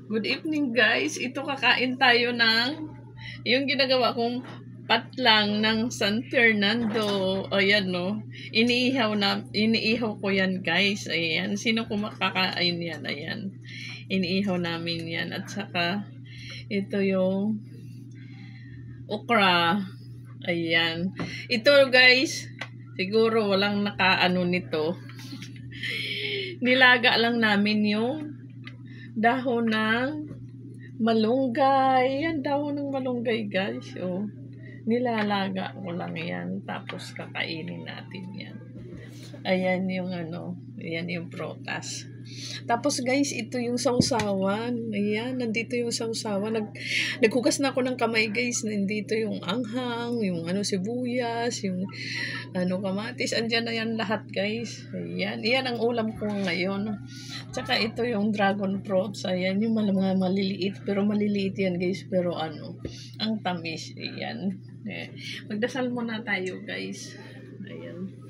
Good evening guys. Ito kakain tayo ng yung ginagawa kong patlang ng San Fernando. Ayan no. Iniihaw ko yan guys. Ayan. Sino kumakakain yan? Ayan. Iniihaw namin yan. At saka ito yung okra. Ayan. Ito guys, siguro walang nakaano nito. Nilaga lang namin yung dahon ng malunggay. Yan, dahon ng malunggay guys. Oh, nilalaga ko lang yan. Tapos kakainin natin yan. Ayan yung ano. Ayan yung prutas. Tapos guys, ito yung sausawan. Ayan, nandito yung sausawan. Naghugas na ako ng kamay guys. Nandito yung anghang, yung ano sibuyas, yung ano kamatis. Andyan na yan lahat guys. Ayan, iyan ang ulam ko ngayon. Tsaka ito yung dragon fruits. Ayan, yung mga maliliit. Pero maliliit yan guys. Pero ano, ang tamis. Ayan. Magdasal muna tayo guys. Ayan.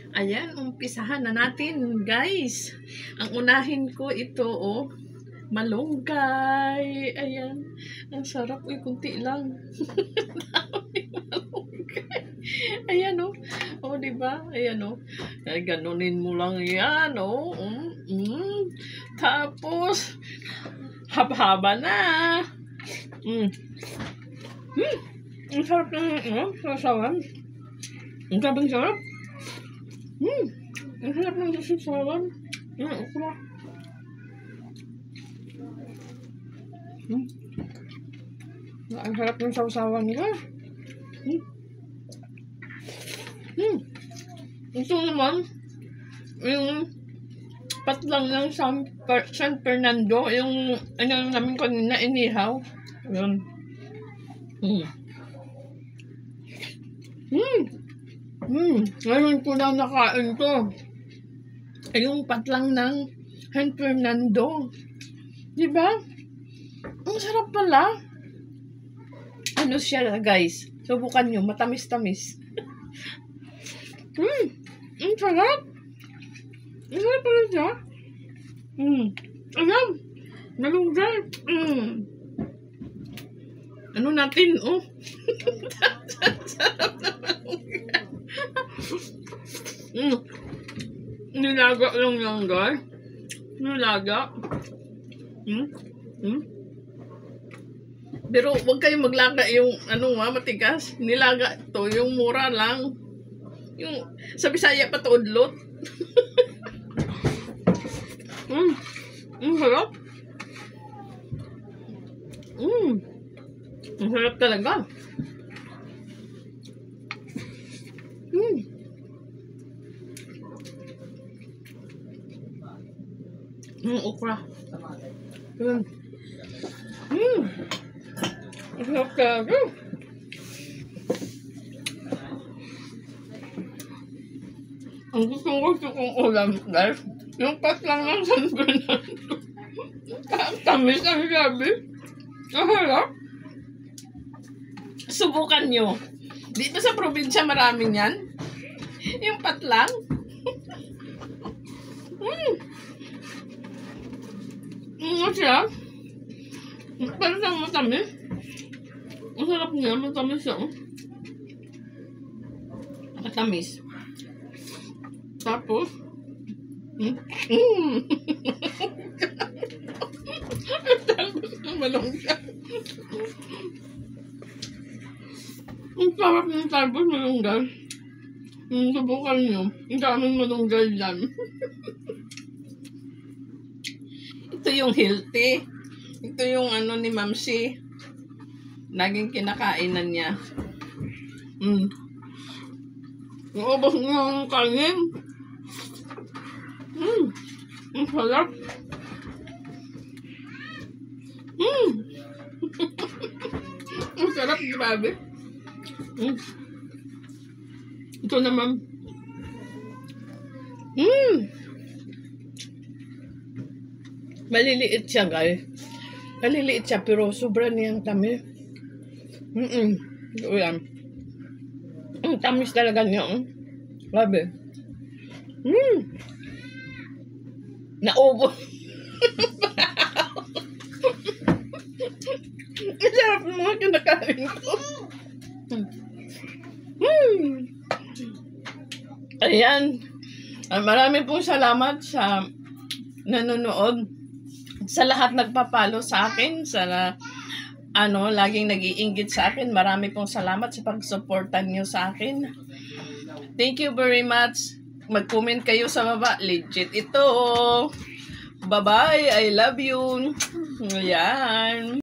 Ayan, umpisahan na natin, guys. Ang unahin ko ito, oh, malunggay. Ayan, ang sarap. Uy, kunti lang. Malunggay. Ayan, oh. Oh, diba? Ayan, oh. Ay, ganunin mo lang yan, oh. Tapos, haba-haba na. Ang sarap ng, sasawan. Ang sarap. Ang sarap ng sasawan. Okra. Ang sarap ng sasawan nila. Ito naman, yung patlang ng San Fernando, yung ano namin kanina, inihaw. Yun. Ngayon ko lang nakain to. Yung patlang ng San Fernando. Diba? Ang sarap pala. Ano siya guys? Subukan nyo. Matamis-tamis. Ang sarap. Ang sarap pala siya. Ayan. Malunggay. Ano natin? Oh. Sarap na malunggay. Nilaga lang yan guys. Nilaga. Pero huwag kayong maglaga yung ano matigas. Nilaga to yung mura lang. Yung sa Bisaya pa to udlot. Ang sarap. Ang sarap talaga. Okra. Ang sarap talaga. Ang gusto kong ulam guys, yung patlang ng San Fernando. Ang tamis ang sabi. Ang harap. Subukan nyo. Dito sa probinsya maraming yan. Yung patlang. Ano siya? Parang siyang matamis. Ang sarap niya. Matamis siya. Matamis. Tapos, tapos ng malunggay. Ang sarap ng tapos malunggay. Subukan nyo. Ang daming malunggay dyan. Ito yung healthy. Ito yung ano ni Mamsi. Naging kinakainan niya. Naubos niya ang kanin. Ang sarap. Ang sarap, grabe. Ito naman. Maliliit siya guys. Maliliit siya pero sobra niyang tamis. Ito yan. Ang tamis talaga niya. Grabe. Naubo. Ang sarap ng mga kinakain ko. Ayan. Marami pong salamat sa nanonood. Sa lahat nagpapalo sa akin. Sa laging nag-iinggit sa akin. Marami pong salamat sa pag-supportan nyo sa akin. Thank you very much. Mag-comment kayo sa baba. Legit ito. Bye-bye. I love you. Ayan.